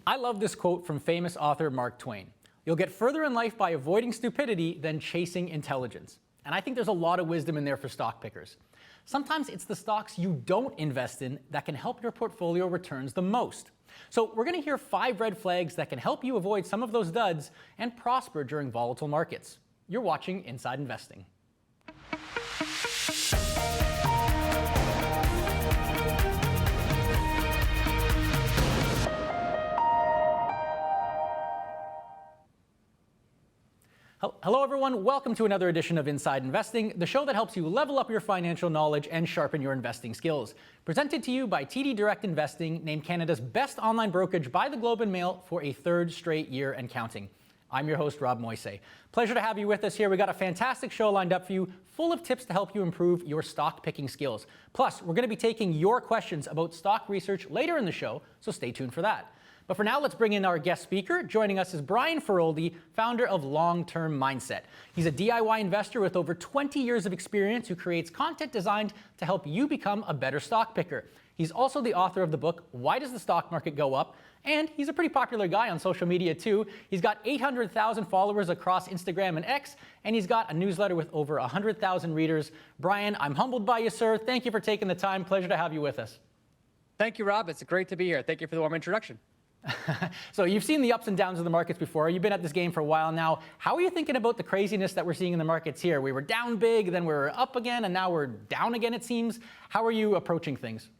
I love this quote from famous author Mark Twain. You'll get further in life by avoiding stupidity than chasing intelligence. And I think there's a lot of wisdom in there for stock pickers. Sometimes it's the stocks you don't invest in that can help your portfolio returns the most. So we're going to hear 5 red flags that can help you avoid some of those duds and prosper during volatile markets. You're watching Inside Investing. Hello everyone, welcome to another edition of Inside Investing, the show that helps you level up your financial knowledge and sharpen your investing skills. Presented to you by TD Direct Investing, named Canada's best online brokerage by the Globe and Mail for a 3rd straight year and counting. I'm your host, Rob Moise. Pleasure to have you with us here. We got a fantastic show lined up for you, full of tips to help you improve your stock picking skills. Plus, we're going to be taking your questions about stock research later in the show, so stay tuned for that. But for now, let's bring in our guest speaker. Joining us is Brian Feroldi, founder of Long-Term Mindset. He's a DIY investor with over 20 years of experience who creates content designed to help you become a better stock picker. He's also the author of the book, Why Does the Stock Market Go Up? And he's a pretty popular guy on social media too. He's got 800,000 followers across Instagram and X, and he's got a newsletter with over 100,000 readers. Brian, I'm humbled by you, sir. Thank you for taking the time. Pleasure to have you with us. Thank you, Rob. It's great to be here. Thank you for the warm introduction. So you've seen the ups and downs of the markets before. You've been at this game for a while now. How are you thinking about the craziness that we're seeing in the markets here? We were down big, then we were up again, and now we're down again, it seems. How are you approaching things?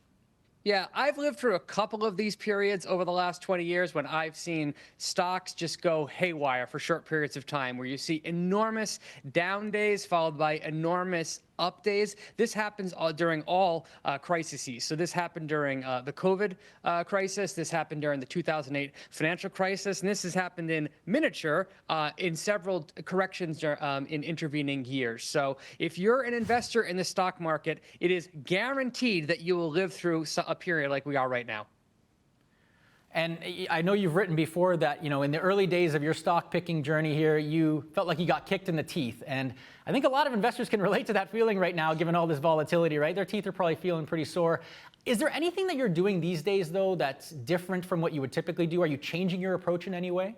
Yeah, I've lived through a couple of these periods over the last 20 years when I've seen stocks just go haywire for short periods of time, where you see enormous down days followed by enormous up days. This happens during all crises. So this happened during the COVID crisis. This happened during the 2008 financial crisis. And this has happened in miniature in several corrections in intervening years. So if you're an investor in the stock market, it is guaranteed that you will live through a period like we are right now. And I know you've written before that, in the early days of your stock picking journey here, you felt like you got kicked in the teeth. And I think a lot of investors can relate to that feeling right now, given all this volatility, right? Their teeth are probably feeling pretty sore. Is there anything that you're doing these days, though, that's different from what you would typically do? Are you changing your approach in any way?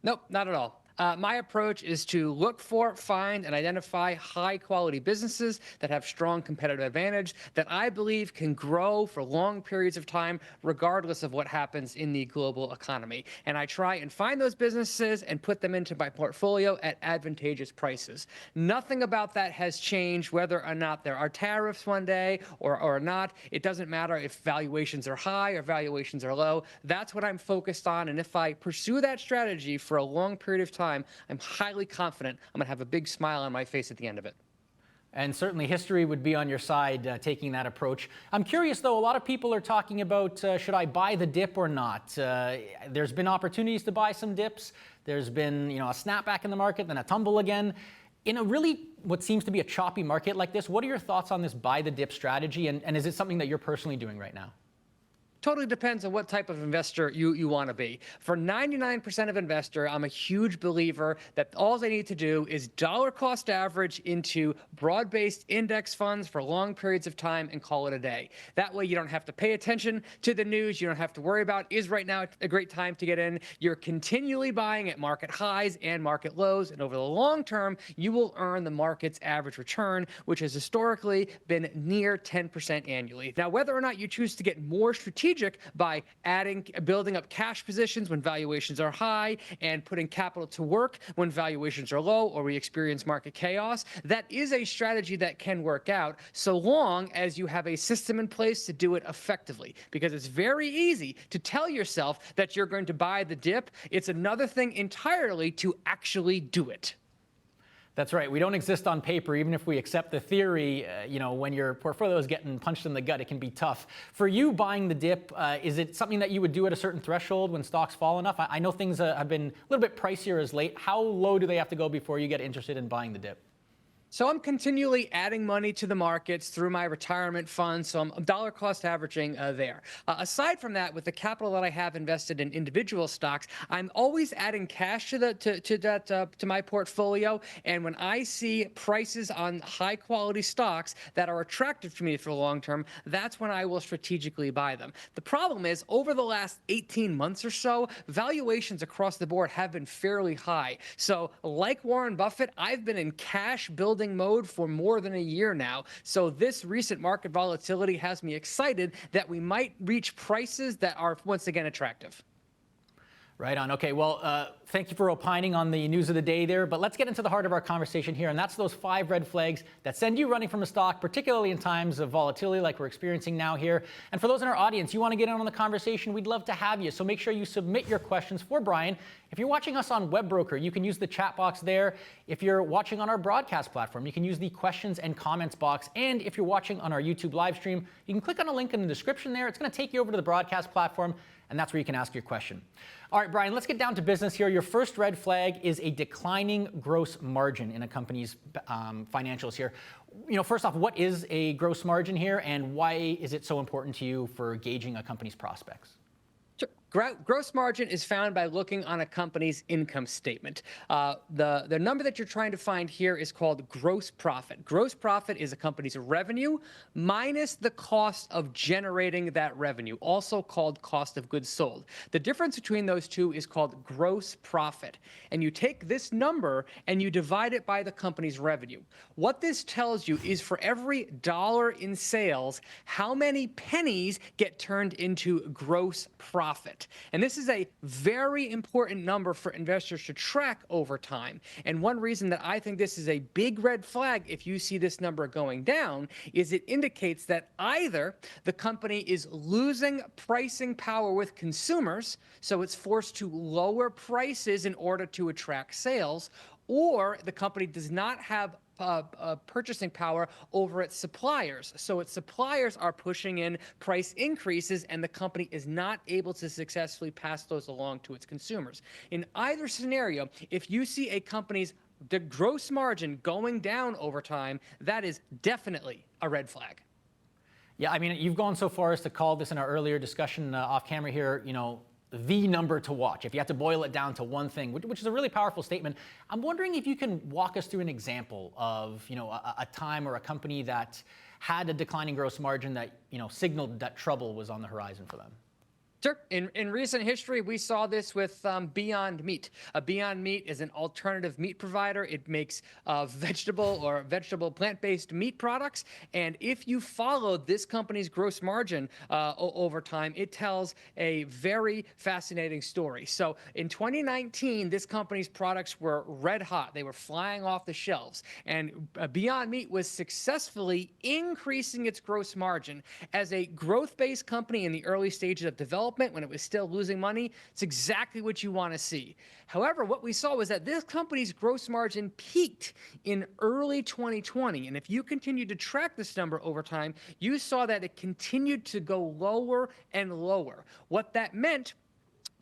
Nope, not at all. My approach is to look for, find, and identify high-quality businesses that have strong competitive advantage that I believe can grow for long periods of time, regardless of what happens in the global economy. And I try and find those businesses and put them into my portfolio at advantageous prices. Nothing about that has changed, whether or not there are tariffs one day or not. It doesn't matter if valuations are high or valuations are low. That's what I'm focused on. And if I pursue that strategy for a long period of time, I'm highly confident I'm going to have a big smile on my face at the end of it. And certainly history would be on your side taking that approach. I'm curious, though, a lot of people are talking about should I buy the dip or not? There's been opportunities to buy some dips. There's been a snapback in the market, then a tumble again. In a really what seems to be a choppy market like this, what are your thoughts on this buy the dip strategy? And is it something that you're personally doing right now? Totally depends on what type of investor you want to be. For 99% of investor, I'm a huge believer that all they need to do is dollar cost average into broad-based index funds for long periods of time and call it a day. That way you don't have to pay attention to the news. You don't have to worry about, is right now a great time to get in? You're continually buying at market highs and market lows. And over the long term, you will earn the market's average return, which has historically been near 10% annually. Now, whether or not you choose to get more strategic by building up cash positions when valuations are high and putting capital to work when valuations are low or we experience market chaos, that is a strategy that can work out so long as you have a system in place to do it effectively. Because it's very easy to tell yourself that you're going to buy the dip. It's another thing entirely to actually do it. That's right. We don't exist on paper. Even if we accept the theory, when your portfolio is getting punched in the gut, it can be tough. For you, buying the dip, is it something that you would do at a certain threshold when stocks fall enough? I know things have been a little bit pricier as late. How low do they have to go before you get interested in buying the dip? So I'm continually adding money to the markets through my retirement fund. So I'm dollar cost averaging there. Aside from that, with the capital that I have invested in individual stocks, I'm always adding cash to my portfolio. And when I see prices on high quality stocks that are attractive to me for the long term, that's when I will strategically buy them. The problem is, over the last 18 months or so, valuations across the board have been fairly high. So like Warren Buffett, I've been in cash building mode for more than a year now. So this recent market volatility has me excited that we might reach prices that are once again attractive. Right on. Okay, well, thank you for opining on the news of the day there, but let's get into the heart of our conversation here, and that's those 5 red flags that send you running from a stock, particularly in times of volatility like we're experiencing now here. And for those in our audience, you want to get in on the conversation, we'd love to have you, so make sure you submit your questions for Brian. If you're watching us on Webbroker, you can use the chat box there. If you're watching on our broadcast platform, you can use the questions and comments box. And if you're watching on our YouTube live stream, you can click on a link in the description there. It's going to take you over to the broadcast platform, and that's where you can ask your question. All right, Brian, let's get down to business here. Your first red flag is a declining gross margin in a company's financials here. First off, what is a gross margin here, and why is it so important to you for gauging a company's prospects? Sure. Gross margin is found by looking on a company's income statement. The number that you're trying to find here is called gross profit. Gross profit is a company's revenue minus the cost of generating that revenue, also called cost of goods sold. The difference between those two is called gross profit. And you take this number and you divide it by the company's revenue. What this tells you is for every dollar in sales, how many pennies get turned into gross profit. And this is a very important number for investors to track over time. And one reason that I think this is a big red flag if you see this number going down is it indicates that either the company is losing pricing power with consumers, so it's forced to lower prices in order to attract sales, or the company does not have purchasing power over its suppliers. So its suppliers are pushing in price increases and the company is not able to successfully pass those along to its consumers. In either scenario, if you see a company's the gross margin going down over time, that is definitely a red flag. Yeah, I mean, you've gone so far as to call this in our earlier discussion off camera here, the number to watch, if you have to boil it down to one thing, which is a really powerful statement. I'm wondering if you can walk us through an example of, a time or a company that had a declining gross margin that, signaled that trouble was on the horizon for them. Sure. In recent history, we saw this with Beyond Meat. Beyond Meat is an alternative meat provider. It makes vegetable plant-based meat products. And if you follow this company's gross margin over time, it tells a very fascinating story. So in 2019, this company's products were red hot. They were flying off the shelves. And Beyond Meat was successfully increasing its gross margin. As a growth-based company in the early stages of development, when it was still losing money, it's exactly what you want to see. However, what we saw was that this company's gross margin peaked in early 2020. And if you continue to track this number over time, you saw that it continued to go lower and lower. What that meant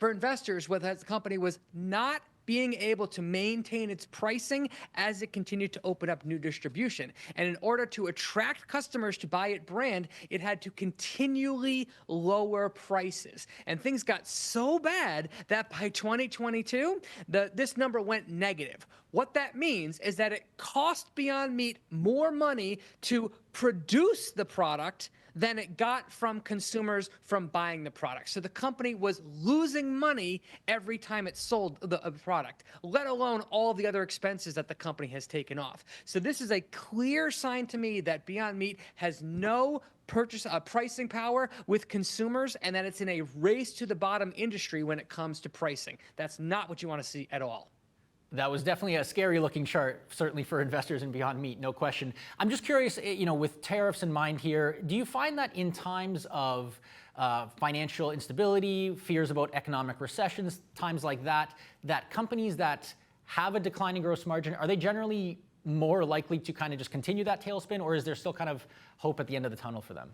for investors was that the company was not being able to maintain its pricing as it continued to open up new distribution. And in order to attract customers to buy its brand, it had to continually lower prices. And things got so bad that by 2022, this number went negative. What that means is that it cost Beyond Meat more money to produce the product than it got from consumers from buying the product. So the company was losing money every time it sold the product, let alone all the other expenses that the company has taken off. So this is a clear sign to me that Beyond Meat has no pricing power with consumers and that it's in a race to the bottom industry when it comes to pricing. That's not what you want to see at all. That was definitely a scary looking chart, certainly for investors in Beyond Meat, no question. I'm just curious, with tariffs in mind here, do you find that in times of financial instability, fears about economic recessions, times like that, that companies that have a declining gross margin, are they generally more likely to kind of just continue that tailspin, or is there still kind of hope at the end of the tunnel for them?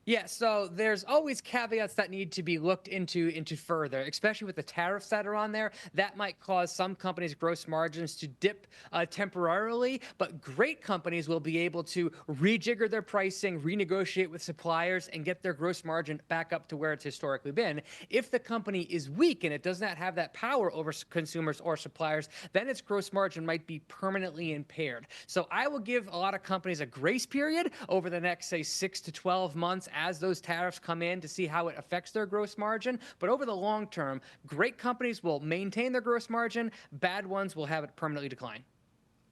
Yeah, so there's always caveats that need to be looked into further, especially with the tariffs that are on there. That might cause some companies' gross margins to dip temporarily, but great companies will be able to rejigger their pricing, renegotiate with suppliers, and get their gross margin back up to where it's historically been. If the company is weak and it does not have that power over consumers or suppliers, then its gross margin might be permanently impaired. So I will give a lot of companies a grace period over the next, say, 6 to 12 months as those tariffs come in to see how it affects their gross margin. But over the long term, great companies will maintain their gross margin, bad ones will have it permanently decline.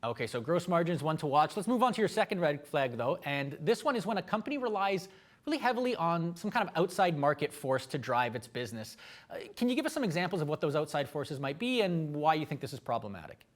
Okay, so gross margin is one to watch. Let's move on to your second red flag, though. And this one is when a company relies really heavily on some kind of outside market force to drive its business. Can you give us some examples of what those outside forces might be and why you think this is problematic?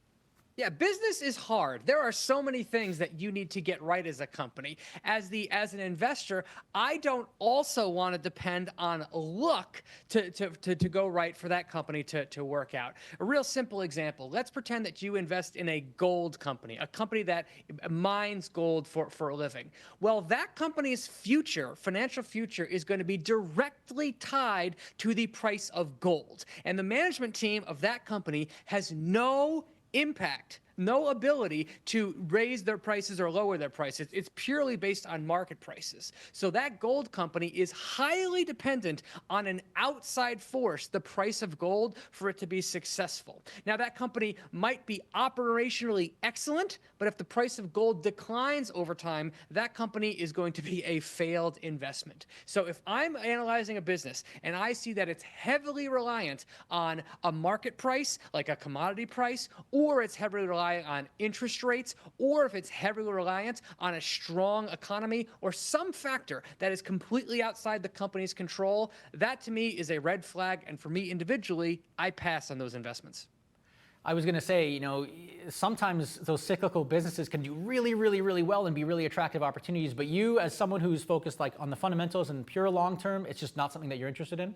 Yeah, business is hard. There are so many things that you need to get right as a company. As an investor, I don't also want to depend on luck to go right for that company to work out. A real simple example. Let's pretend that you invest in a gold company, a company that mines gold for a living. Well, that company's future, financial future, is going to be directly tied to the price of gold. And the management team of that company has no impact, no ability to raise their prices or lower their prices. It's purely based on market prices. So that gold company is highly dependent on an outside force, the price of gold, for it to be successful. Now, that company might be operationally excellent, but if the price of gold declines over time, that company is going to be a failed investment. So if I'm analyzing a business and I see that it's heavily reliant on a market price, like a commodity price, or it's heavily reliant on interest rates, or if it's heavily reliant on a strong economy or some factor that is completely outside the company's control, that to me is a red flag. And for me individually, I pass on those investments. I was going to say, sometimes those cyclical businesses can do really, really, really well and be really attractive opportunities. But you, as someone who's focused like on the fundamentals and pure long term, it's just not something that you're interested in?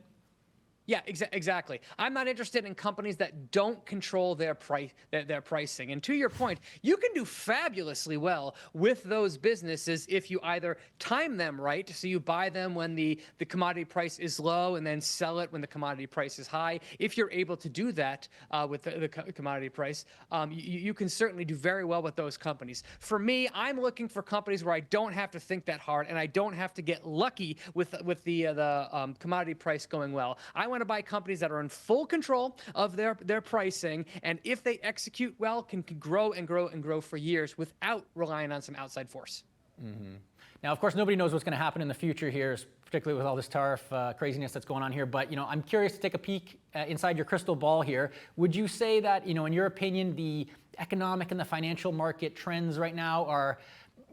Yeah, exactly. I'm not interested in companies that don't control their pricing. And to your point, you can do fabulously well with those businesses if you either time them right, so you buy them when the commodity price is low and then sell it when the commodity price is high. If you're able to do that with the commodity price, you can certainly do very well with those companies. For me, I'm looking for companies where I don't have to think that hard and I don't have to get lucky with the commodity price going well. I want to buy companies that are in full control of their pricing, and if they execute well, can grow and grow and grow for years without relying on some outside force. Mm-hmm. Now, of course, nobody knows what's going to happen in the future here, particularly with all this tariff craziness that's going on here. But I'm curious to take a peek inside your crystal ball here. Would you say that, in your opinion, the economic and the financial market trends right now are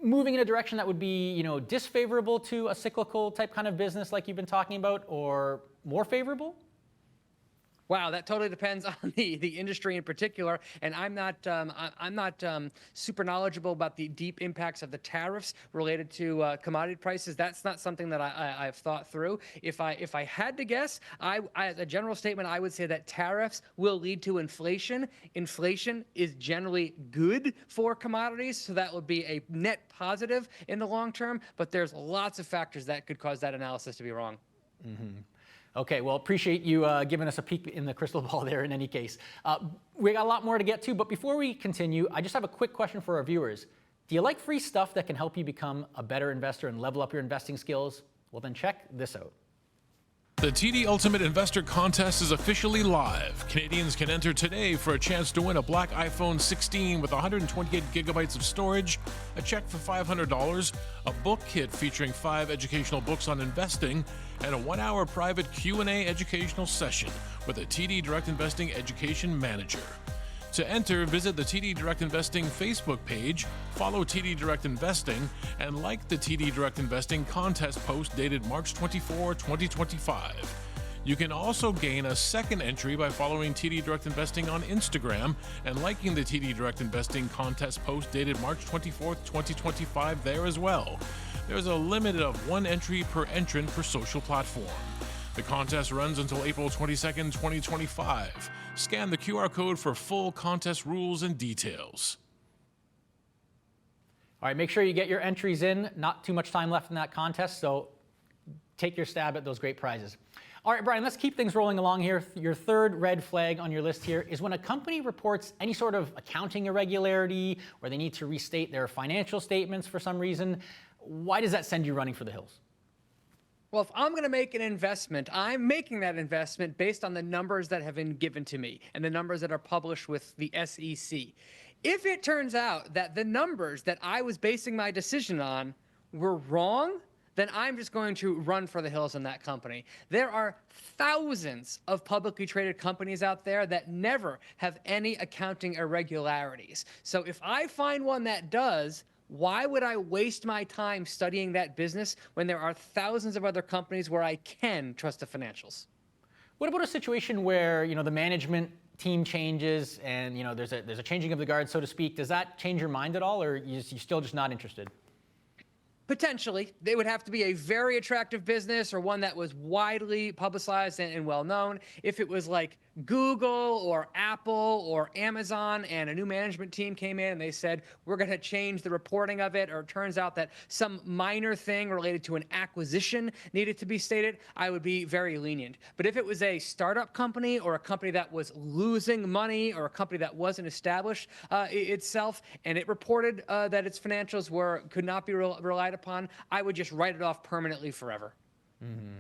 moving in a direction that would be, disfavorable to a cyclical type kind of business like you've been talking about, or more favorable? Wow, that totally depends on the industry in particular, and I'm not super knowledgeable about the deep impacts of the tariffs related to commodity prices. That's not something that I've thought through. If I had to guess, as a general statement, I would say that tariffs will lead to inflation. Inflation is generally good for commodities, so that would be a net positive in the long term. But there's lots of factors that could cause that analysis to be wrong. Mm-hmm. Okay, well, appreciate you giving us a peek in the crystal ball there in any case. We got a lot more to get to, but before we continue, I just have a quick question for our viewers. Do you like free stuff that can help you become a better investor and level up your investing skills? Well, then check this out. The TD Ultimate Investor Contest is officially live. Canadians can enter today for a chance to win a black iPhone 16 with 128 gigabytes of storage, a check for $500, a book kit featuring 5 educational books on investing, and a 1-hour private Q&A educational session with a TD Direct Investing Education Manager. To enter, visit the TD Direct Investing Facebook page, follow TD Direct Investing, and like the TD Direct Investing contest post dated March 24, 2025. You can also gain a second entry by following TD Direct Investing on Instagram and liking the TD Direct Investing contest post dated March 24, 2025 there as well. There's a limit of 1 entry per entrant per social platform. The contest runs until April 22nd, 2025. Scan the QR code for full contest rules and details. All right, make sure you get your entries in. Not too much time left in that contest, so take your stab at those great prizes. All right, Brian, let's keep things rolling along here. Your third red flag on your list here is when a company reports any sort of accounting irregularity or they need to restate their financial statements for some reason. Why does that send you running for the hills? Well, if I'm going to make an investment, I'm making that investment based on the numbers that have been given to me and the numbers that are published with the SEC. If it turns out that the numbers that I was basing my decision on were wrong, then I'm just going to run for the hills in that company. There are thousands of publicly traded companies out there that never have any accounting irregularities. So if I find one that does, why would I waste my time studying that business when there are thousands of other companies where I can trust the financials? What about a situation where, the management team changes and, there's a changing of the guard, so to speak? Does that change your mind at all, or you're still just not interested? Potentially. They would have to be a very attractive business or one that was widely publicized and well known. If it was like Google or Apple or Amazon and a new management team came in and they said, we're going to change the reporting of it, or it turns out that some minor thing related to an acquisition needed to be stated, I would be very lenient. But if it was a startup company or a company that was losing money or a company that wasn't established itself and it reported that its financials could not be relied upon, I would just write it off permanently forever. Mm-hmm.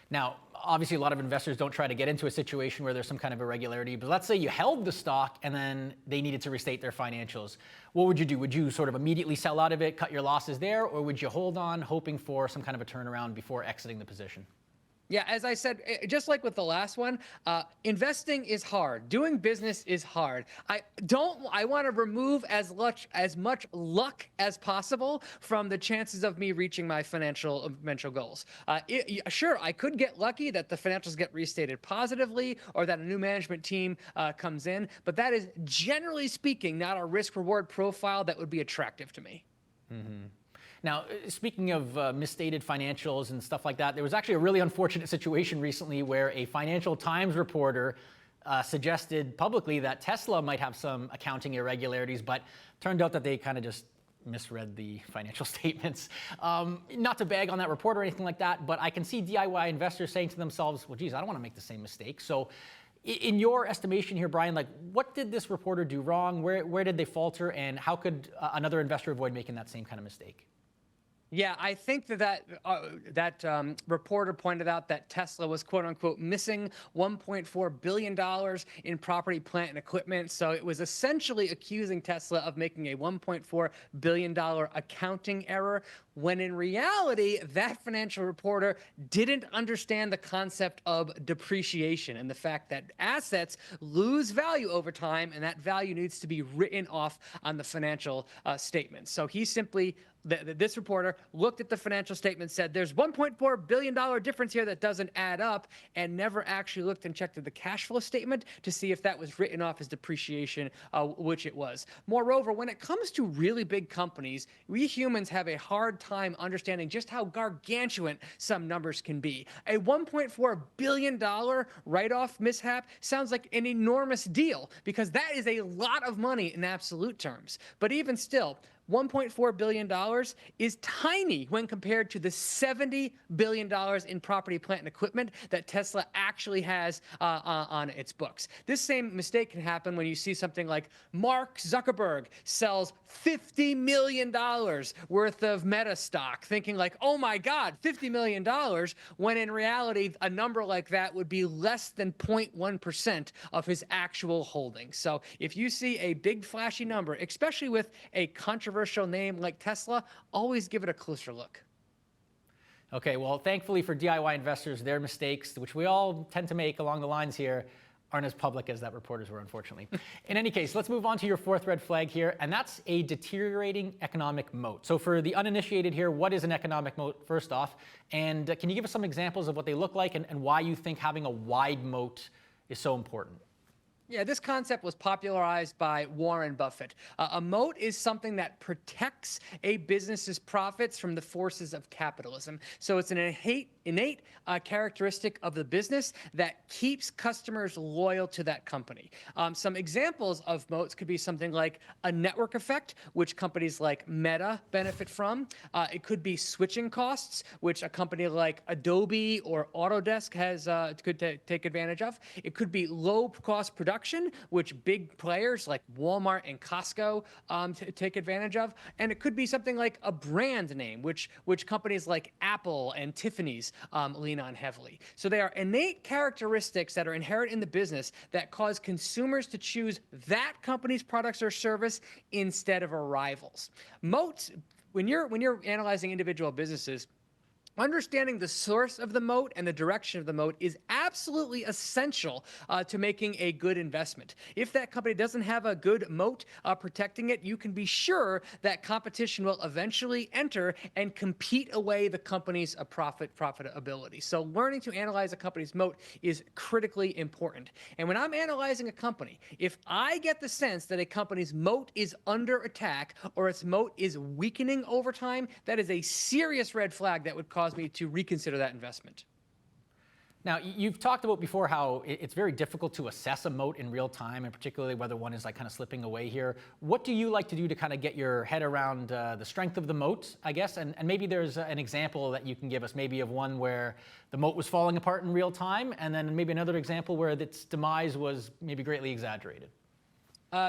Now, obviously, a lot of investors don't try to get into a situation where there's some kind of irregularity, but let's say you held the stock and then they needed to restate their financials. What would you do? Would you sort of immediately sell out of it, cut your losses there, or would you hold on, hoping for some kind of a turnaround before exiting the position? Yeah, as I said, just like with the last one, investing is hard. Doing business is hard. I want to remove as much luck as possible from the chances of me reaching my financial goals. Sure, I could get lucky that the financials get restated positively or that a new management team comes in, but that is, generally speaking, not a risk-reward profile that would be attractive to me. Mm-hmm. Now, speaking of misstated financials and stuff like that, there was actually a really unfortunate situation recently where a Financial Times reporter suggested publicly that Tesla might have some accounting irregularities, but turned out that they kind of just misread the financial statements. Not to bag on that report or anything like that, but I can see DIY investors saying to themselves, well, geez, I don't want to make the same mistake. So in your estimation here, Brian, what did this reporter do wrong? Where did they falter? And how could another investor avoid making that same kind of mistake? Yeah, I think that reporter pointed out that Tesla was, quote unquote, missing $1.4 billion in property, plant, and equipment. So it was essentially accusing Tesla of making a $1.4 billion accounting error, when in reality, that financial reporter didn't understand the concept of depreciation and the fact that assets lose value over time, and that value needs to be written off on the financial statement. So he simply, this reporter looked at the financial statement, said there's $1.4 billion difference here that doesn't add up, and never actually looked and checked the cash flow statement to see if that was written off as depreciation, which it was. Moreover, when it comes to really big companies, we humans have a hard time understanding just how gargantuan some numbers can be. A $1.4 billion write-off mishap sounds like an enormous deal, because that is a lot of money in absolute terms. But even still, $1.4 billion is tiny when compared to the $70 billion in property, plant, and equipment that Tesla actually has on its books. This same mistake can happen when you see something like Mark Zuckerberg sells $50 million worth of Meta stock, thinking like, oh my God, $50 million, when in reality, a number like that would be less than 0.1% of his actual holdings. So if you see a big flashy number, especially with a controversial name like Tesla, always give it a closer look. Okay, well, thankfully for DIY investors, their mistakes, which we all tend to make along the lines here, aren't as public as that reporters were, unfortunately. In any case, let's move on to your fourth red flag here, and that's a deteriorating economic moat. So for the uninitiated here, what is an economic moat, first off? And can you give us some examples of what they look like and why you think having a wide moat is so important? Yeah, this concept was popularized by Warren Buffett. A moat is something that protects a business's profits from the forces of capitalism. So it's an innate characteristic of the business that keeps customers loyal to that company. Some examples of moats could be something like a network effect, which companies like Meta benefit from. It could be switching costs, which a company like Adobe or Autodesk could take advantage of. It could be low-cost production, which big players like Walmart and Costco take advantage of. And it could be something like a brand name, which companies like Apple and Tiffany's lean on heavily. So they are innate characteristics that are inherent in the business that cause consumers to choose that company's products or service instead of a rival's. Moats, when you're analyzing individual businesses, understanding the source of the moat and the direction of the moat is absolutely essential to making a good investment. If that company doesn't have a good moat protecting it, you can be sure that competition will eventually enter and compete away the company's profitability. So learning to analyze a company's moat is critically important. And when I'm analyzing a company, if I get the sense that a company's moat is under attack or its moat is weakening over time, that is a serious red flag that would cause me to reconsider that investment. Now, you've talked about before how it's very difficult to assess a moat in real time, and particularly whether one is like kind of slipping away here. What do you like to do to kind of get your head around the strength of the moat, I guess? And maybe there's an example that you can give us, maybe of one where the moat was falling apart in real time, and then maybe another example where its demise was maybe greatly exaggerated.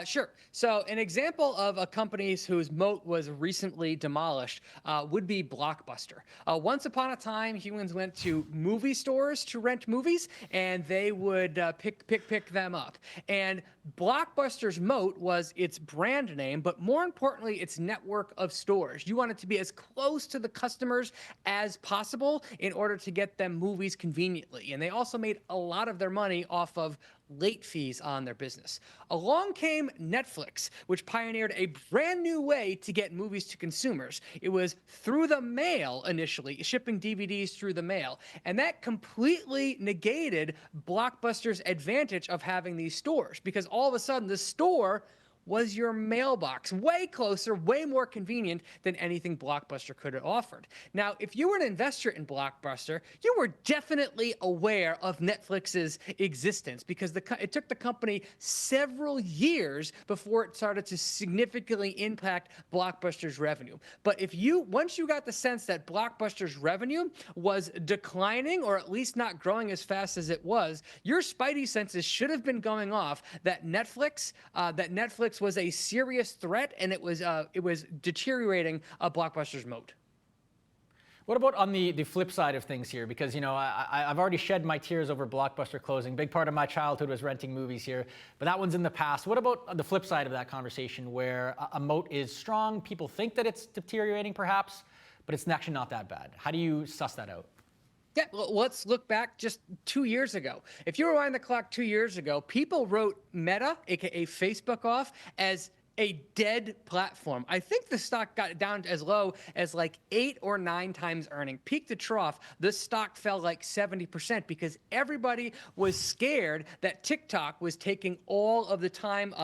Sure. So an example of a company whose moat was recently demolished would be Blockbuster. Once upon a time, humans went to movie stores to rent movies, and they would pick them up. And Blockbuster's moat was its brand name, but more importantly, its network of stores. You want it to be as close to the customers as possible in order to get them movies conveniently. And they also made a lot of their money off of late fees on their business. Along came Netflix, which pioneered a brand new way to get movies to consumers. It was through the mail initially, shipping DVDs through the mail. And that completely negated Blockbuster's advantage of having these stores, because all of a sudden the store was your mailbox, way closer, way more convenient than anything Blockbuster could have offered. Now, if you were an investor in Blockbuster, you were definitely aware of Netflix's existence, because it took the company several years before it started to significantly impact Blockbuster's revenue. But once you got the sense that Blockbuster's revenue was declining, or at least not growing as fast as it was, your spidey senses should have been going off that Netflix was a serious threat, and it was deteriorating Blockbuster's moat. What about on the flip side of things here? Because, I've already shed my tears over Blockbuster closing. Big part of my childhood was renting movies here, but that one's in the past. What about the flip side of that conversation, where a moat is strong, people think that it's deteriorating perhaps, but it's actually not that bad? How do you suss that out? Yeah, well, let's look back just 2 years ago. If you rewind the clock 2 years ago, people wrote Meta, aka Facebook, off as a dead platform. I think the stock got down as low as like 8 or 9 times earning. Peak to trough, the stock fell like 70% because everybody was scared that TikTok was taking all of the time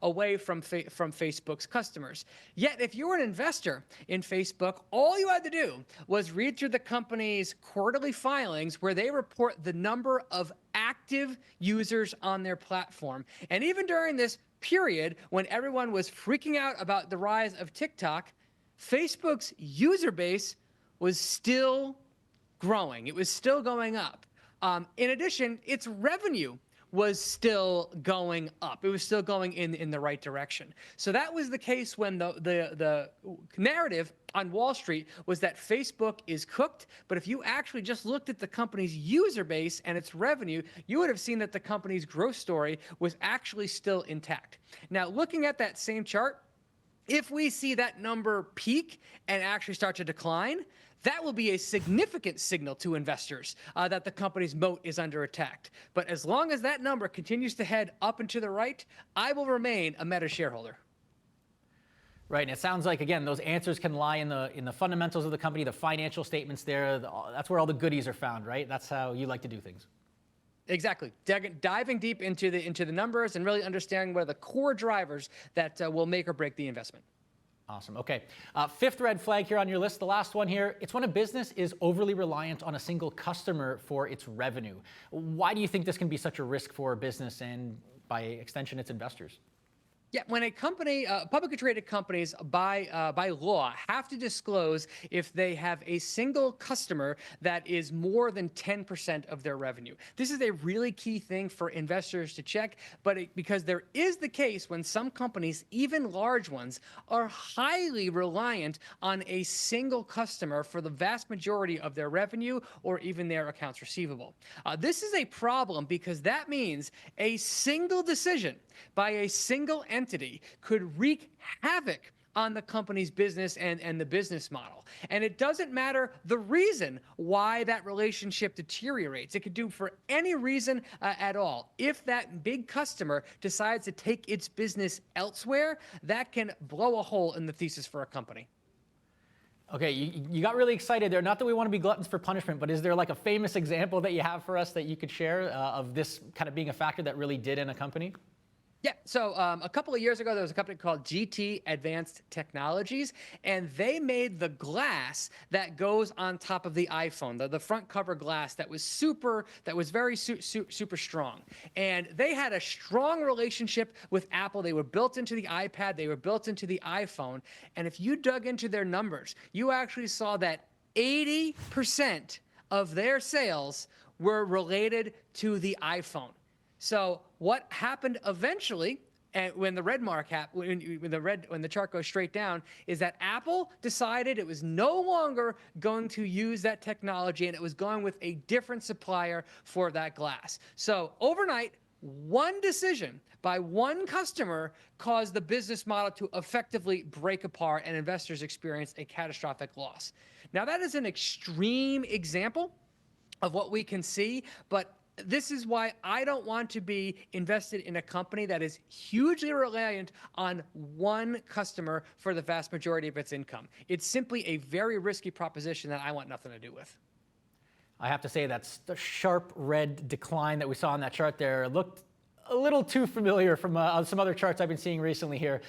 away from Facebook's customers. Yet, if you were an investor in Facebook, all you had to do was read through the company's quarterly filings where they report the number of active users on their platform. And even during this period when everyone was freaking out about the rise of TikTok, Facebook's user base was still growing. It was still going up. In addition, its revenue was still going up. It was still going in the right direction. So that was the case when the narrative on Wall Street was that Facebook is cooked. But if you actually just looked at the company's user base and its revenue, you would have seen that the company's growth story was actually still intact. Now, looking at that same chart, if we see that number peak and actually start to decline, that will be a significant signal to investors that the company's moat is under attack. But as long as that number continues to head up and to the right, I will remain a Meta shareholder. Right, and it sounds like, again, those answers can lie in the fundamentals of the company, the financial statements there. That's where all the goodies are found, right? That's how you like to do things. Exactly. Diving deep into the numbers and really understanding what are the core drivers that will make or break the investment. Awesome. Okay. Fifth red flag here on your list, the last one here. It's when a business is overly reliant on a single customer for its revenue. Why do you think this can be such a risk for a business and, by extension, its investors? Yeah, when a company, publicly traded companies by law have to disclose if they have a single customer that is more than 10% of their revenue. This is a really key thing for investors to check, because there is the case when some companies, even large ones, are highly reliant on a single customer for the vast majority of their revenue or even their accounts receivable. This is a problem because that means a single decision by a single entity could wreak havoc on the company's business and the business model. And it doesn't matter the reason why that relationship deteriorates. It could do for any reason at all. If that big customer decides to take its business elsewhere, that can blow a hole in the thesis for a company. Okay, you got really excited there. Not that we want to be gluttons for punishment, but is there like a famous example that you have for us that you could share of this kind of being a factor that really did in a company? Yeah, so a couple of years ago, there was a company called GT Advanced Technologies, and they made the glass that goes on top of the iPhone, the front cover glass that was very super strong. And they had a strong relationship with Apple. They were built into the iPad, they were built into the iPhone. And if you dug into their numbers, you actually saw that 80% of their sales were related to the iPhone. So what happened eventually, and when the red mark when the chart goes straight down, is that Apple decided it was no longer going to use that technology and it was going with a different supplier for that glass. So overnight, one decision by one customer caused the business model to effectively break apart and investors experienced a catastrophic loss. Now that is an extreme example of what we can see, but this is why I don't want to be invested in a company that is hugely reliant on one customer for the vast majority of its income. It's simply a very risky proposition that I want nothing to do with. I have to say that's the sharp red decline that we saw on that chart there looked a little too familiar from some other charts I've been seeing recently here.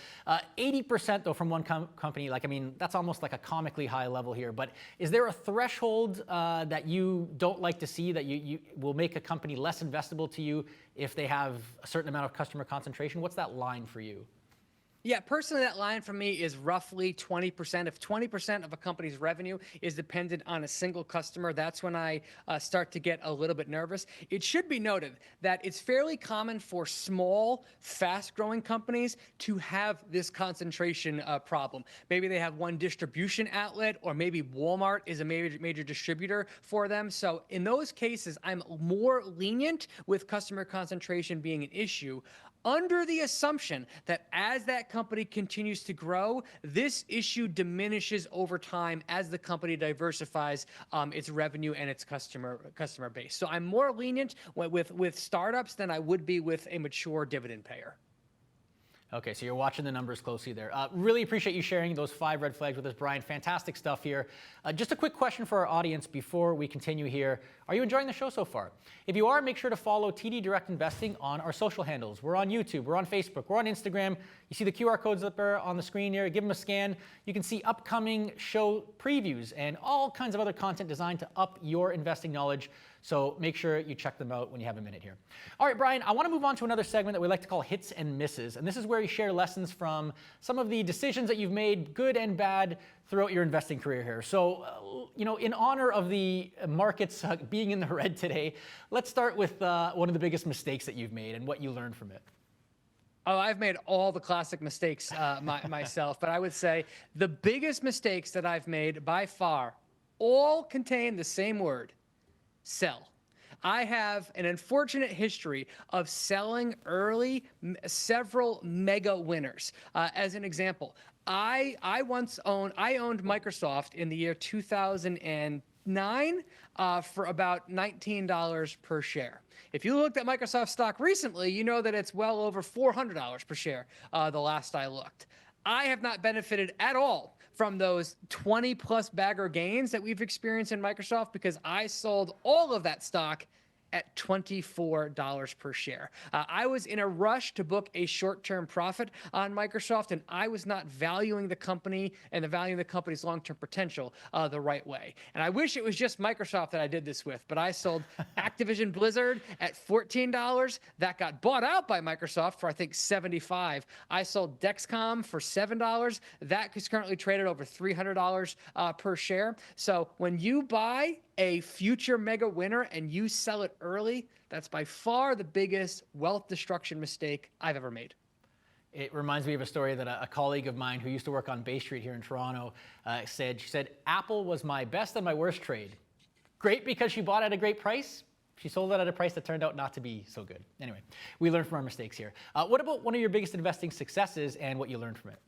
80% though from one company, that's almost like a comically high level here. But is there a threshold that you don't like to see that you will make a company less investable to you if they have a certain amount of customer concentration? What's that line for you? Yeah, personally, that line for me is roughly 20%. If 20% of a company's revenue is dependent on a single customer, that's when I start to get a little bit nervous. It should be noted that it's fairly common for small, fast-growing companies to have this concentration problem. Maybe they have one distribution outlet, or maybe Walmart is a major distributor for them. So in those cases, I'm more lenient with customer concentration being an issue, under the assumption that as that company continues to grow, this issue diminishes over time as the company diversifies its revenue and its customer base. So I'm more lenient with startups than I would be with a mature dividend payer. Okay, so you're watching the numbers closely there. Really appreciate you sharing those 5 red flags with us, Brian. Fantastic stuff here. Just a quick question for our audience before we continue here. Are you enjoying the show so far? If you are, make sure to follow TD Direct Investing on our social handles. We're on YouTube, we're on Facebook, we're on Instagram. You see the QR codes up there on the screen here. Give them a scan. You can see upcoming show previews and all kinds of other content designed to up your investing knowledge. So make sure you check them out when you have a minute here. All right, Brian, I want to move on to another segment that we like to call Hits and Misses. And this is where you share lessons from some of the decisions that you've made, good and bad, throughout your investing career here. So, in honor of the markets being in the red today, let's start with one of the biggest mistakes that you've made and what you learned from it. Oh, I've made all the classic mistakes myself, but I would say the biggest mistakes that I've made by far all contain the same word: sell. I have an unfortunate history of selling early several mega winners. As an example, I owned Microsoft in the year 2009 for about $19 per share. If you looked at Microsoft stock recently, you know that it's well over $400 per share the last I looked. I have not benefited at all from those 20-plus bagger gains that we've experienced in Microsoft because I sold all of that stock at $24 per share. I was in a rush to book a short-term profit on Microsoft, and I was not valuing the company and the value of the company's long-term potential the right way. And I wish it was just Microsoft that I did this with, but I sold Activision Blizzard at $14. That got bought out by Microsoft for, I think, $75. I sold Dexcom for $7. That is currently traded over $300 per share. So when you buy a future mega winner and you sell it early, that's by far the biggest wealth destruction mistake I've ever made. It reminds me of a story that a colleague of mine who used to work on Bay Street here in Toronto said. She said, Apple was my best and my worst trade. Great because she bought at a great price. She sold it at a price that turned out not to be so good. Anyway, we learn from our mistakes here. What about one of your biggest investing successes and what you learned from it?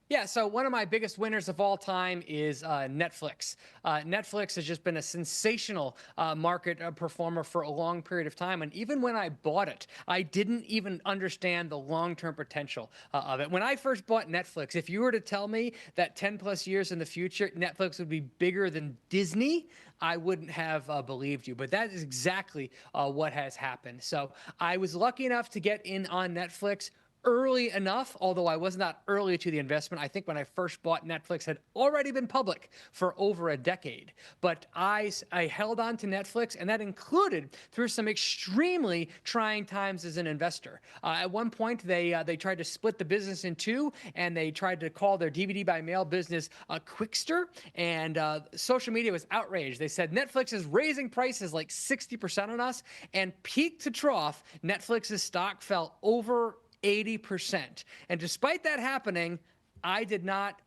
Yeah, so one of my biggest winners of all time is Netflix. Netflix has just been a sensational market performer for a long period of time. And even when I bought it, I didn't even understand the long-term potential of it. When I first bought Netflix, if you were to tell me that 10 plus years in the future, Netflix would be bigger than Disney, I wouldn't have believed you. But that is exactly what has happened. So I was lucky enough to get in on Netflix early enough, although I was not early to the investment. I think when I first bought Netflix had already been public for over a decade. But I held on to Netflix, and that included through some extremely trying times as an investor. At one point, they tried to split the business in two, and they tried to call their DVD by mail business Quickster, and social media was outraged. They said Netflix is raising prices like 60% on us, and peak to trough, Netflix's stock fell over 80%. And despite that happening, I did not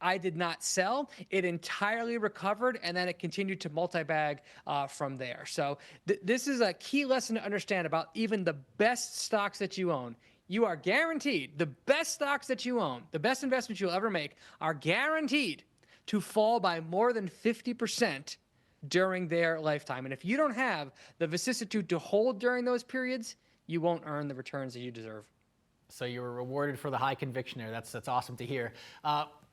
sell. It entirely recovered, and then it continued to multi-bag from there. So this is a key lesson to understand about even the best stocks that you own. You are guaranteed, the best stocks that you own, the best investments you'll ever make, are guaranteed to fall by more than 50% during their lifetime. And if you don't have the vicissitude to hold during those periods, you won't earn the returns that you deserve. So you were rewarded for the high conviction there. That's awesome to hear.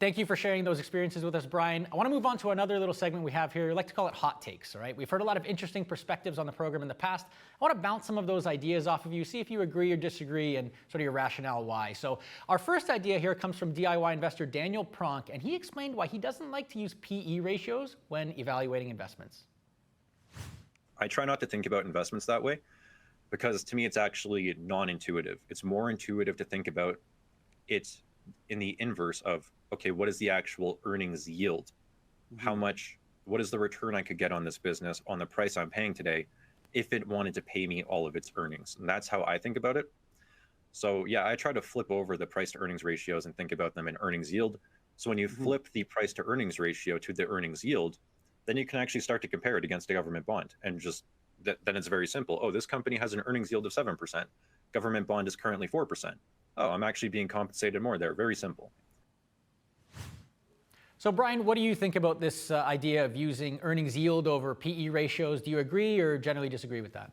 Thank you for sharing those experiences with us, Brian. I want to move on to another little segment we have here. I like to call it hot takes, all right? We've heard a lot of interesting perspectives on the program in the past. I want to bounce some of those ideas off of you, see if you agree or disagree, and sort of your rationale why. So our first idea here comes from DIY investor Daniel Pronk, and he explained why he doesn't like to use PE ratios when evaluating investments. I try not to think about investments that way, because to me, it's actually non-intuitive. It's more intuitive to think about it in the inverse of, okay, what is the actual earnings yield? What is the return I could get on this business on the price I'm paying today if it wanted to pay me all of its earnings? And that's how I think about it. So yeah, I try to flip over the price to earnings ratios and think about them in earnings yield. So when you flip the price to earnings ratio to the earnings yield, then you can actually start to compare it against a government bond and just then it's very simple. Oh, this company has an earnings yield of 7%. Government bond is currently 4%. Oh, I'm actually being compensated more there. Very simple. So Brian, what do you think about this idea of using earnings yield over PE ratios? Do you agree or generally disagree with that?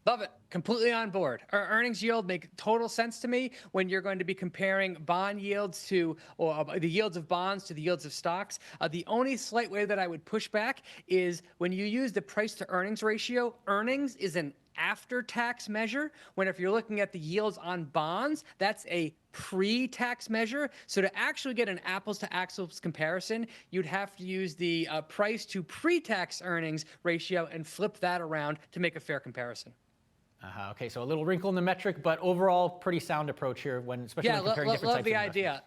Love it. Completely on board. Our earnings yield make total sense to me when you're going to be comparing bond yields to, or the yields of bonds to the yields of stocks. The only slight way that I would push back is when you use the price to earnings ratio, earnings is an after-tax measure, when if you're looking at the yields on bonds, that's a pre-tax measure. So to actually get an apples to apples comparison, you'd have to use the price to pre-tax earnings ratio and flip that around to make a fair comparison. Okay, so a little wrinkle in the metric, but overall pretty sound approach here, especially when comparing different types of investments.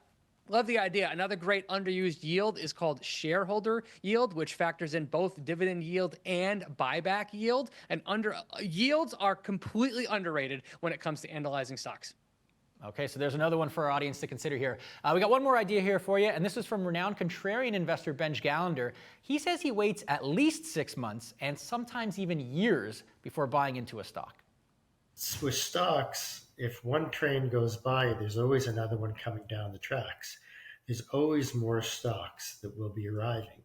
Love the idea. Another great underused yield is called shareholder yield, which factors in both dividend yield and buyback yield. And yields are completely underrated when it comes to analyzing stocks. Okay, so there's another one for our audience to consider here. We got one more idea here for you, and this is from renowned contrarian investor Benj Gallender. He says he waits at least 6 months and sometimes even years before buying into a stock. With stocks, if one train goes by, there's always another one coming down the tracks. There's always more stocks that will be arriving.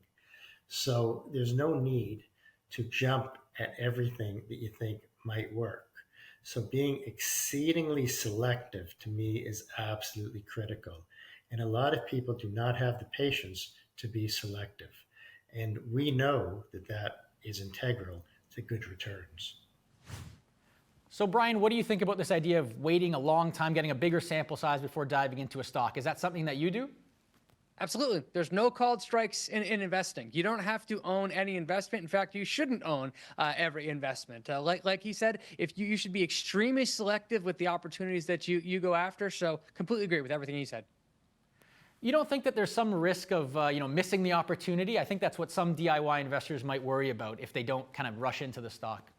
So there's no need to jump at everything that you think might work. So being exceedingly selective to me is absolutely critical. And a lot of people do not have the patience to be selective. And we know that that is integral to good returns. So Brian, what do you think about this idea of waiting a long time, getting a bigger sample size before diving into a stock? Is that something that you do? Absolutely. There's no called strikes in investing. You don't have to own any investment. In fact, you shouldn't own every investment. Like he said, if you should be extremely selective with the opportunities that you go after. So completely agree with everything he said. You don't think that there's some risk of missing the opportunity? I think that's what some DIY investors might worry about if they don't kind of rush into the stock.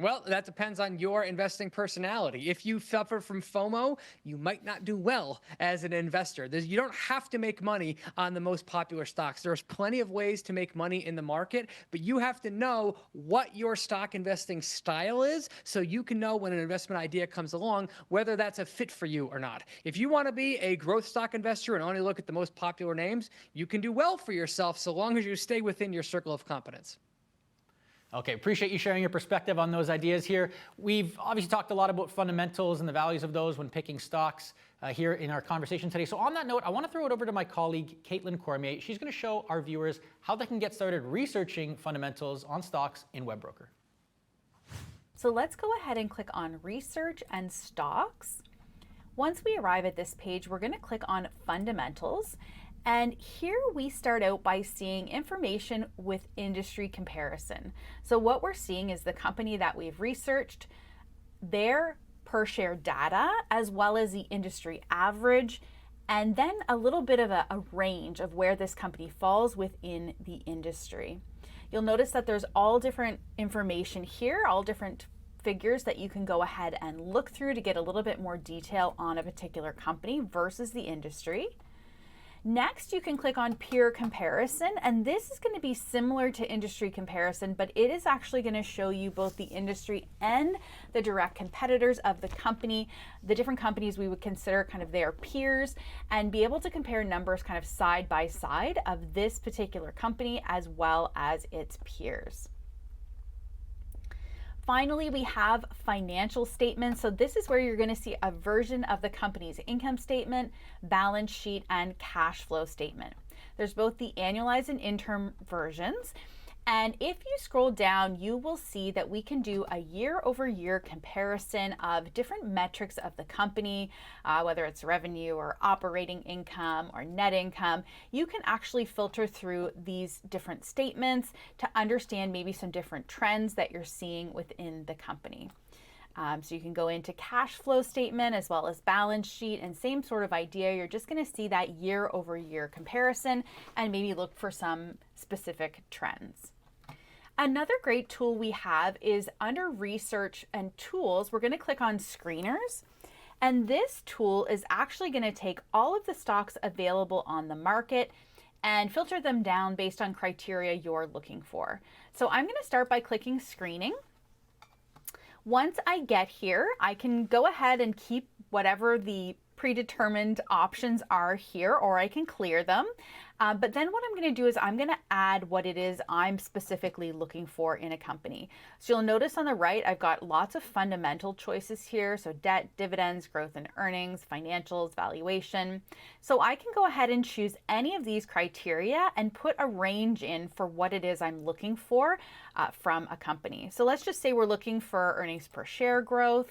Well, that depends on your investing personality. If you suffer from FOMO, you might not do well as an investor. You don't have to make money on the most popular stocks. There's plenty of ways to make money in the market, but you have to know what your stock investing style is so you can know when an investment idea comes along, whether that's a fit for you or not. If you want to be a growth stock investor and only look at the most popular names, you can do well for yourself so long as you stay within your circle of competence. Okay, appreciate you sharing your perspective on those ideas here. We've obviously talked a lot about fundamentals and the values of those when picking stocks here in our conversation today. So on that note, I want to throw it over to my colleague, Caitlin Cormier. She's going to show our viewers how they can get started researching fundamentals on stocks in WebBroker. So let's go ahead and click on Research and Stocks. Once we arrive at this page, we're going to click on Fundamentals. And here we start out by seeing information with industry comparison. So what we're seeing is the company that we've researched, their per share data, as well as the industry average, and then a little bit of a range of where this company falls within the industry. You'll notice that there's all different information here, all different figures that you can go ahead and look through to get a little bit more detail on a particular company versus the industry. Next, you can click on peer comparison, and this is going to be similar to industry comparison, but it is actually going to show you both the industry and the direct competitors of the company, the different companies we would consider kind of their peers, and be able to compare numbers kind of side by side of this particular company as well as its peers. Finally, we have financial statements. So this is where you're going to see a version of the company's income statement, balance sheet, and cash flow statement. There's both the annualized and interim versions. And if you scroll down, you will see that we can do a year-over-year comparison of different metrics of the company, whether it's revenue or operating income or net income. You can actually filter through these different statements to understand maybe some different trends that you're seeing within the company. So you can go into cash flow statement as well as balance sheet, and same sort of idea. You're just going to see that year-over-year comparison and maybe look for some specific trends. Another great tool we have is under Research and Tools, we're going to click on Screeners. And this tool is actually going to take all of the stocks available on the market and filter them down based on criteria you're looking for. So I'm going to start by clicking Screening. Once I get here, I can go ahead and keep whatever the predetermined options are here, or I can clear them. But then what I'm going to do is I'm going to add what it is I'm specifically looking for in a company. So you'll notice on the right, I've got lots of fundamental choices here. So debt, dividends, growth in earnings, financials, valuation. So I can go ahead and choose any of these criteria and put a range in for what it is I'm looking for from a company. So let's just say we're looking for earnings per share growth.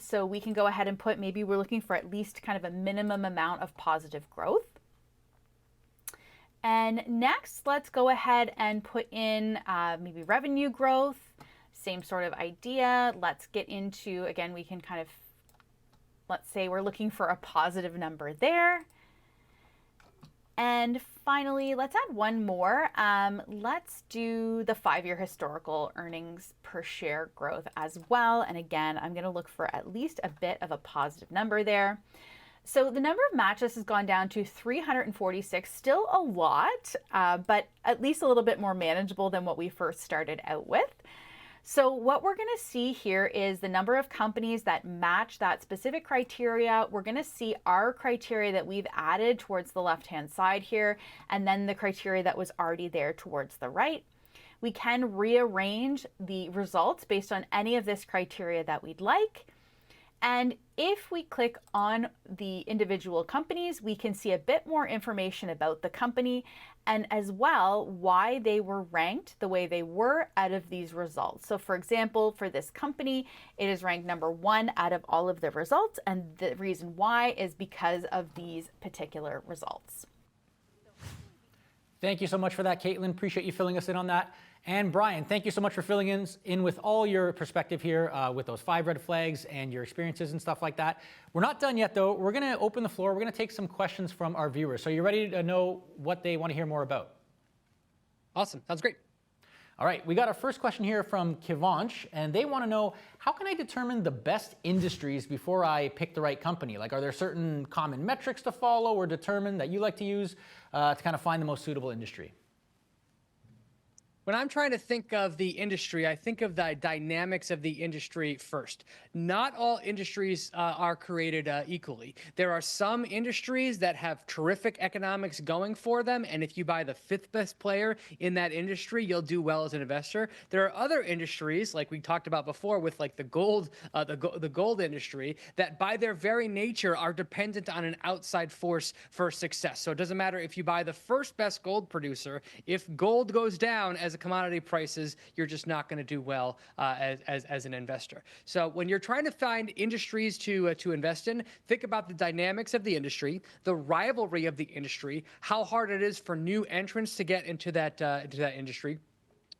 So we can go ahead and put, maybe we're looking for at least kind of a minimum amount of positive growth. And next, let's go ahead and put in maybe revenue growth, same sort of idea. Let's get into, again, we can kind of, let's say we're looking for a positive number there. And finally, let's add one more. Let's do the 5-year historical earnings per share growth as well. And again, I'm going to look for at least a bit of a positive number there. So the number of matches has gone down to 346, still a lot, but at least a little bit more manageable than what we first started out with. So what we're going to see here is the number of companies that match that specific criteria. We're going to see our criteria that we've added towards the left-hand side here, and then the criteria that was already there towards the right. We can rearrange the results based on any of this criteria that we'd like. And if we click on the individual companies, we can see a bit more information about the company and as well why they were ranked the way they were out of these results. So for example, for this company, it is ranked number 1 out of all of the results, and the reason why is because of these particular results. Thank you so much for that, Caitlin. Appreciate you filling us in on that. And Brian, thank you so much for filling in with all your perspective here with those 5 red flags and your experiences and stuff like that. We're not done yet, though. We're going to open the floor. We're going to take some questions from our viewers. So you ready to know what they want to hear more about? Awesome. Sounds great. All right. We got our first question here from Kivanch, and they want to know, how can I determine the best industries before I pick the right company? Like, are there certain common metrics to follow or determine that you like to use to kind of find the most suitable industry? When I'm trying to think of the industry, I think of the dynamics of the industry first. Not all industries are created equally. There are some industries that have terrific economics going for them, and if you buy the 5th best player in that industry, you'll do well as an investor. There are other industries, like we talked about before, with like the gold industry, that by their very nature are dependent on an outside force for success. So it doesn't matter if you buy the 1st best gold producer. If gold goes down as commodity prices, you're just not going to do well as an investor. So when you're trying to find industries to invest in, think about the dynamics of the industry, the rivalry of the industry, how hard it is for new entrants to get into that industry.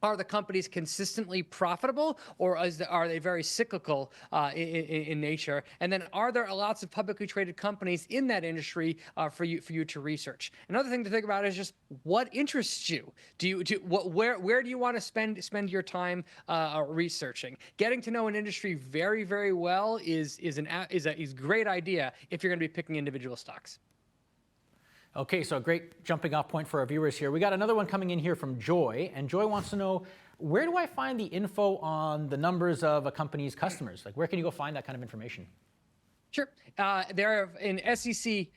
Are the companies consistently profitable, or are they very cyclical in nature? And then, are there lots of publicly traded companies in that industry for you to research? Another thing to think about is just what interests you. Where do you want to spend your time researching? Getting to know an industry very, very well is a great idea if you're going to be picking individual stocks. Okay, so a great jumping off point for our viewers here. We got another one coming in here from Joy, and Joy wants to know, where do I find the info on the numbers of a company's customers? Like, where can you go find that kind of information? Sure. They're in SEC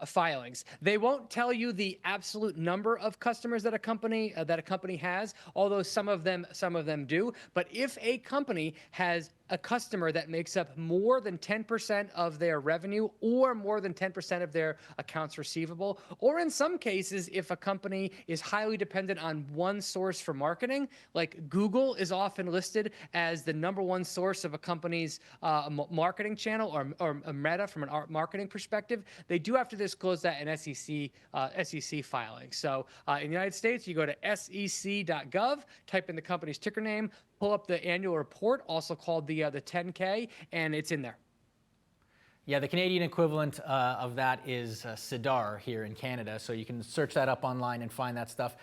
filings. They won't tell you the absolute number of customers that a company has, although some of them do. But if a company has a customer that makes up more than 10% of their revenue or more than 10% of their accounts receivable, or in some cases, if a company is highly dependent on one source for marketing, like Google is often listed as the #1 source of a company's marketing channel, or Meta from an marketing perspective, they do have to disclose that in SEC filing. So in the United States, you go to sec.gov, type in the company's ticker name, pull up the annual report, also called the 10K, and it's in there. Yeah, the Canadian equivalent of that is SIDAR here in Canada, so you can search that up online and find that stuff.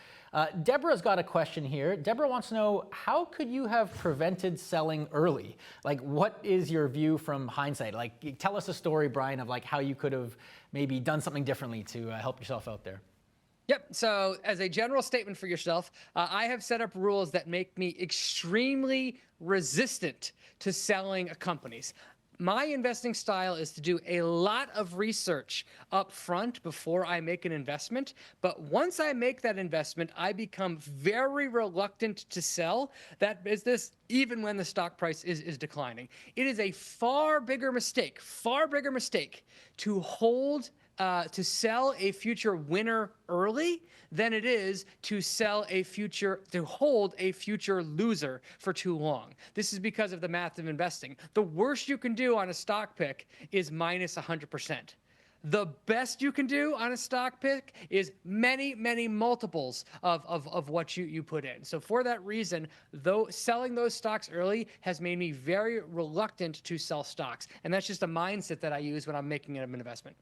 Deborah's got a question here. Deborah wants to know, how could you have prevented selling early? Like, what is your view from hindsight? Like, tell us a story, Brian, of like how you could have maybe done something differently to help yourself out there. Yep. So as a general statement for yourself, I have set up rules that make me extremely resistant to selling companies. My investing style is to do a lot of research up front before I make an investment. But once I make that investment, I become very reluctant to sell that business, even when the stock price is declining. It is a far bigger mistake to sell a future winner early than it is to hold a future loser for too long. This is because of the math of investing. The worst you can do on a stock pick is minus 100%. The best you can do on a stock pick is many, many multiples of what you put in. So for that reason, though, selling those stocks early has made me very reluctant to sell stocks. And that's just a mindset that I use when I'm making an investment.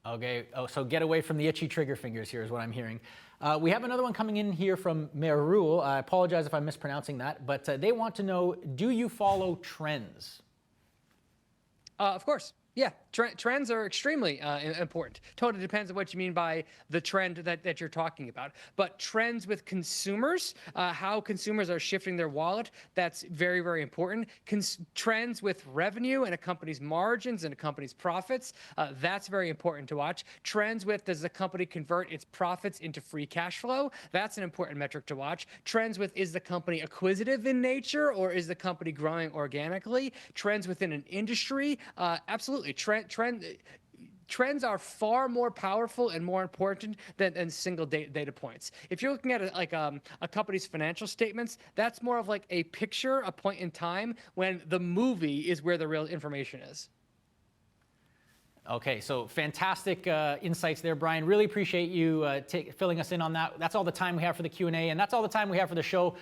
Okay, so get away from the itchy trigger fingers here is what I'm hearing. We have another one coming in here from Merul. I apologize if I'm mispronouncing that, but they want to know, do you follow trends? Of course. Yeah, trends are extremely important. Totally depends on what you mean by the trend that you're talking about. But trends with consumers, how consumers are shifting their wallet, that's very, very important. Trends with revenue and a company's margins and a company's profits, that's very important to watch. Trends with, does the company convert its profits into free cash flow? That's an important metric to watch. Trends with, is the company acquisitive in nature or is the company growing organically? Trends within an industry, absolutely. Trends are far more powerful and more important than single data points. If you're looking at a company's financial statements, that's more of like a picture, a point in time, when the movie is where the real information is. Okay, so fantastic insights there, Brian. Really appreciate you filling us in on that. That's all the time we have for the Q&A, and that's all the time we have for the show.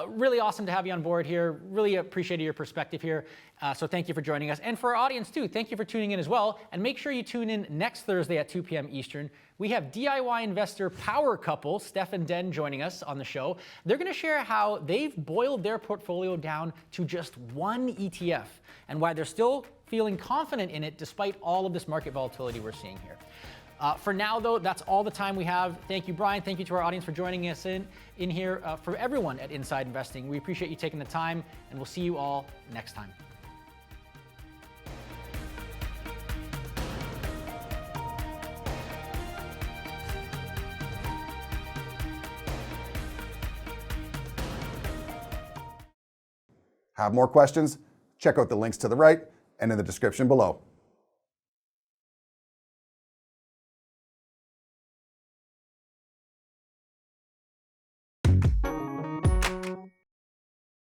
Really awesome to have you on board here. Really appreciated your perspective here. So thank you for joining us. And for our audience too, thank you for tuning in as well. And make sure you tune in next Thursday at 2 p.m. Eastern. We have DIY investor power couple, Steph and Den, joining us on the show. They're going to share how they've boiled their portfolio down to just one ETF and why they're still feeling confident in it despite all of this market volatility we're seeing here. For now, though, that's all the time we have. Thank you, Brian. Thank you to our audience for joining us in here. For everyone at Inside Investing, we appreciate you taking the time, and we'll see you all next time. Have more questions? Check out the links to the right and in the description below.